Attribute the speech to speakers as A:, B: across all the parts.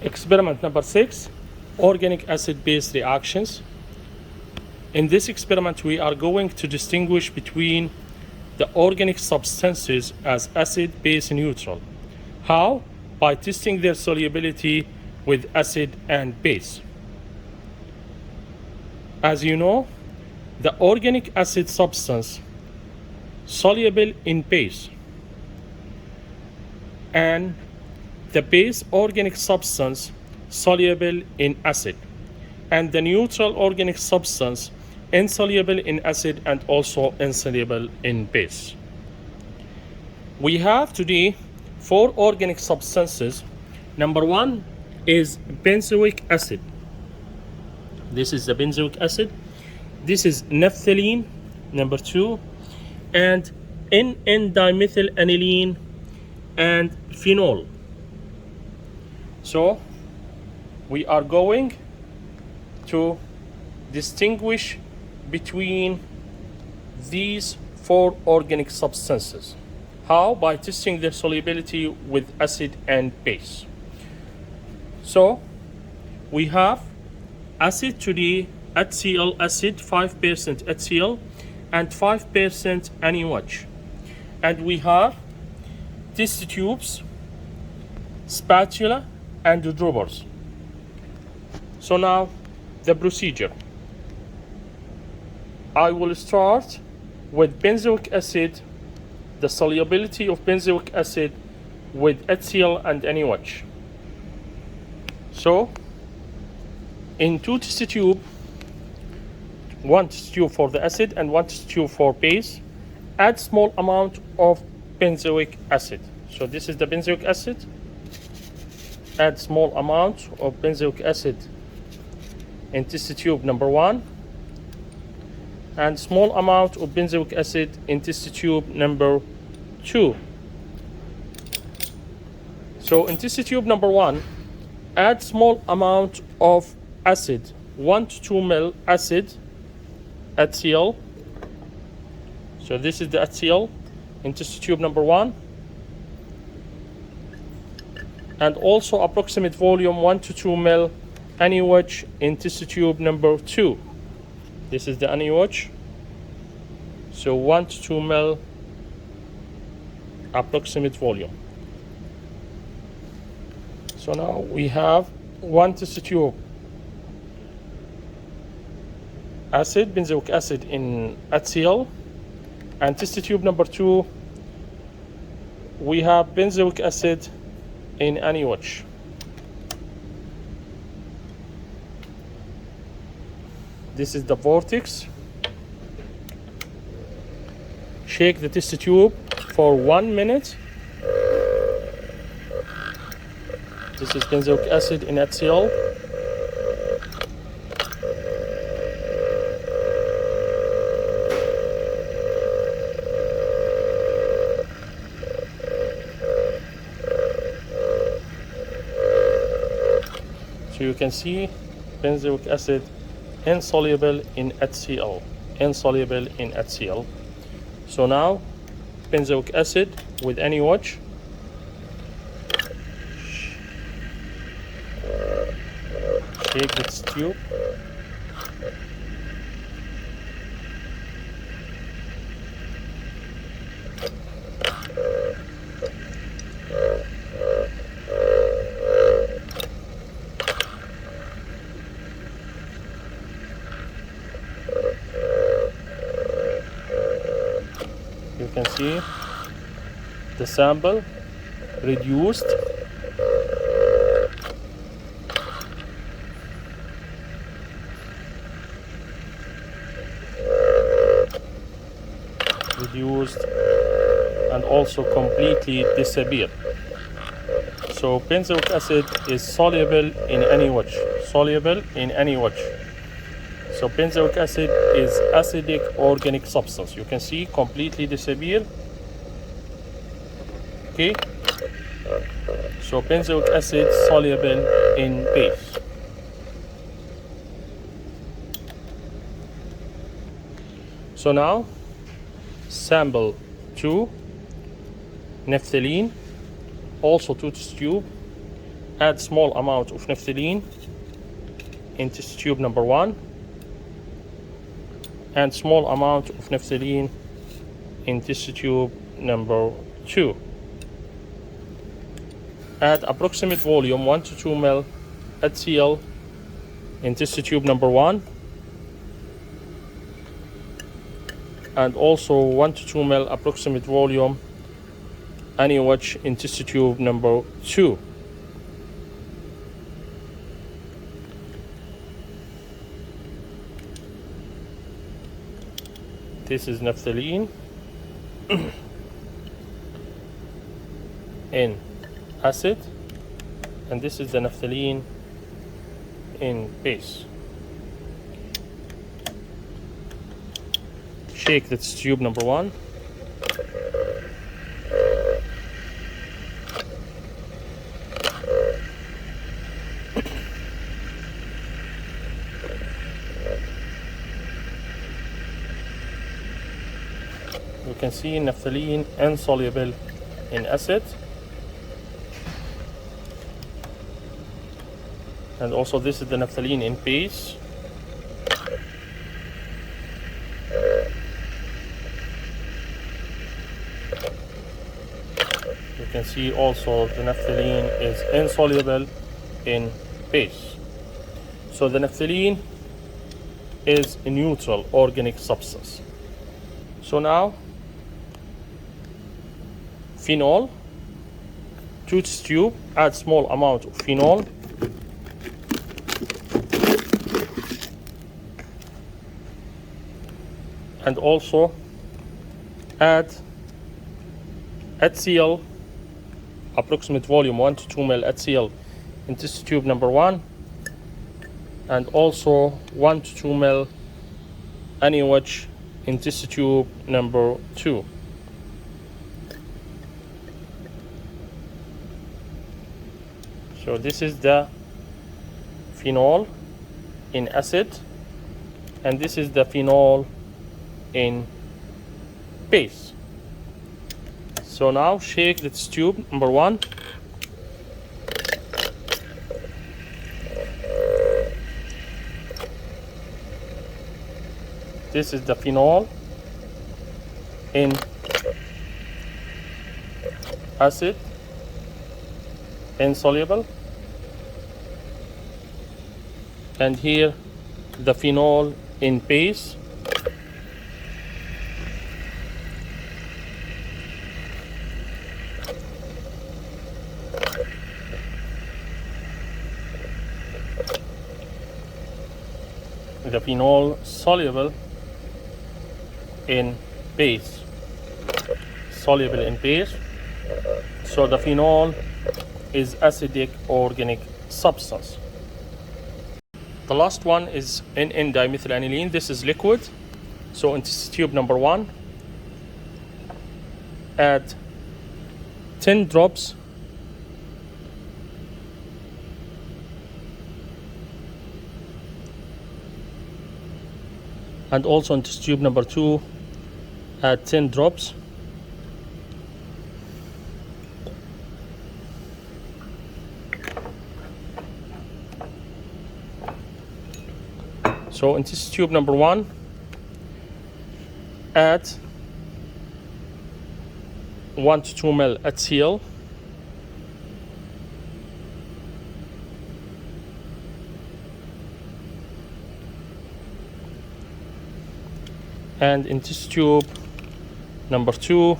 A: Experiment number 6, organic acid-base reactions. In this experiment, we are going to distinguish between the organic substances as acid, base, neutral. How? By testing their solubility with acid and base. As you know, the organic acid substance soluble in base and the base organic substance soluble in acid, and the neutral organic substance insoluble in acid and also insoluble in base. We have today 4 organic substances. Number 1 is benzoic acid. This is the benzoic acid. This is naphthalene, number 2, and N,N-dimethyl-aniline and phenol. So we are going to distinguish between these 4 organic substances. How? By testing their solubility with acid and base. So we have acid today, HCl acid, 5% HCl and 5% NaOH. And we have test tubes, spatula, and droppers. So now the procedure. I will start with benzoic acid, the solubility of benzoic acid with HCl and NaOH. So in 2 test tube, 1 test tube for the acid and 1 test tube for base, add small amount of benzoic acid. So this is the benzoic acid. Add small amount of benzoic acid in test tube number 1 and small amount of benzoic acid in test tube number 2. So in test tube number 1, add small amount of acid, 1 to 2 ml acid, HCl. So this is the HCl in test tube number 1. And also approximate volume 1 to 2 ml NaOH in test tube number 2. This is the NaOH. So 1 to 2 ml approximate volume. So now we have 1 test tube acid, benzoic acid in HCl, and test tube number 2 we have benzoic acid in NaOH. This is the vortex. Shake the test tube for 1 minute. This is benzoic acid in HCl. So you can see benzoic acid insoluble in HCl, insoluble in HCl. So now benzoic acid with NaOH. Shake this tube. You can see the sample reduced. And also completely disappear. So benzoic acid is soluble in NaOH, soluble in NaOH. So benzoic acid is acidic organic substance. You can see completely disappear. Okay. So benzoic acid soluble in base. So now sample 2, naphthalene, also 2 test tube, add small amount of naphthalene in test tube number 1 and small amount of naphthalene in test tube number 2. Add approximate volume 1 to 2 ml HCl in test tube number 1 and also 1 to 2 ml approximate volume NaOH in test tube number 2. This is naphthalene in acid, and this is the naphthalene in base. Shake the tube number 1. You can see naphthalene insoluble in acid, and also this is the naphthalene in base. You can see also the naphthalene is insoluble in base. So the naphthalene is a neutral organic substance. So now phenol, 2 test tube, add small amount of phenol. And also add HCl, approximate volume 1 to 2 ml HCl in test tube number 1 and also 1 to 2 ml NaOH in test tube number 2. So this is the phenol in acid and this is the phenol in base. So now shake the test tube number 1. This is the phenol in acid, insoluble, and here the phenol in base. The phenol soluble in base, soluble in base. So the phenol is acidic organic substance. The last one is N,N-dimethylanilene. This is liquid. So in test tube number 1, add 10 drops and also in test tube number 2 add 10 drops. So in test tube number 1 add 1 to 2 ml HCl and in test tube number 2,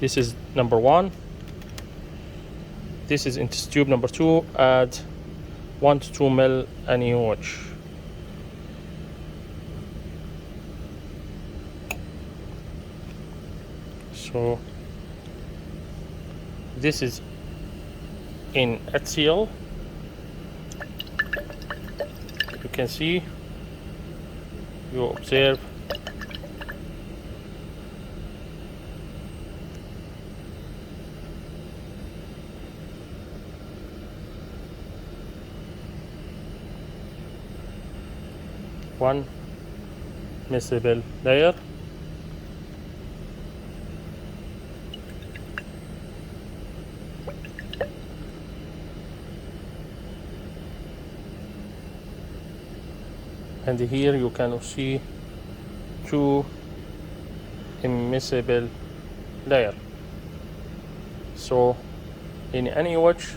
A: this is number 1, this is in test tube number 2, add 1 to 2 ml NaOH. So this is in HCl. You can see, you observe one miscible layer. and here you can see two immiscible layer. So in NaOH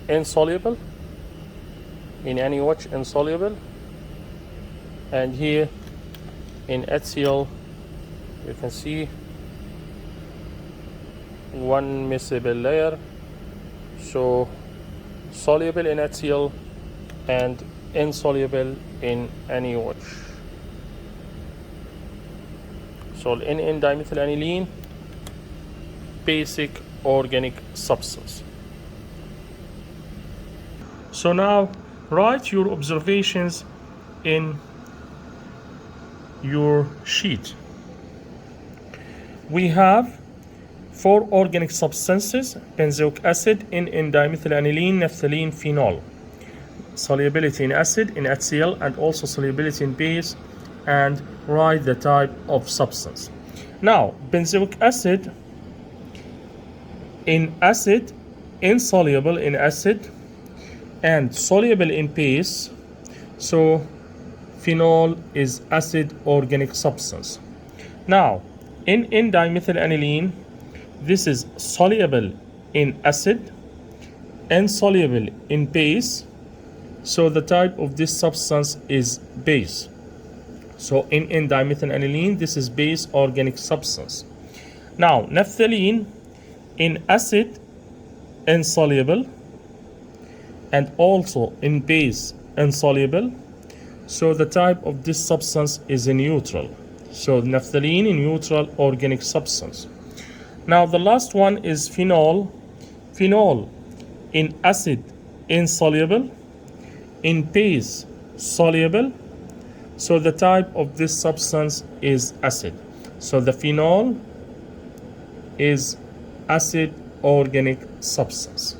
A: insoluble, and here in HCl you can see one miscible layer, so soluble in HCl and insoluble in NaOH. So N,N-dimethyl-aniline, basic organic substance. So now write your observations in your sheet. We have 4 organic substances: benzoic acid, N,N-dimethyl-aniline, naphthalene, phenol. Solubility in acid, in HCl, and also solubility in base, and write the type of substance. Now, benzoic acid, in acid, insoluble in acid, and soluble in base, so phenol is acid organic substance. Now, N,N-dimethyl-aniline, this is soluble in acid, insoluble in base, so the type of this substance is base. So N,N-dimethyl-aniline, this is base organic substance. Now, naphthalene, in acid, insoluble, and also in base, insoluble, so the type of this substance is a neutral. So naphthalene, a neutral organic substance. Now the last one is phenol. Phenol, in acid, insoluble, in base, soluble, so the type of this substance is acid. So the phenol is acid organic substance.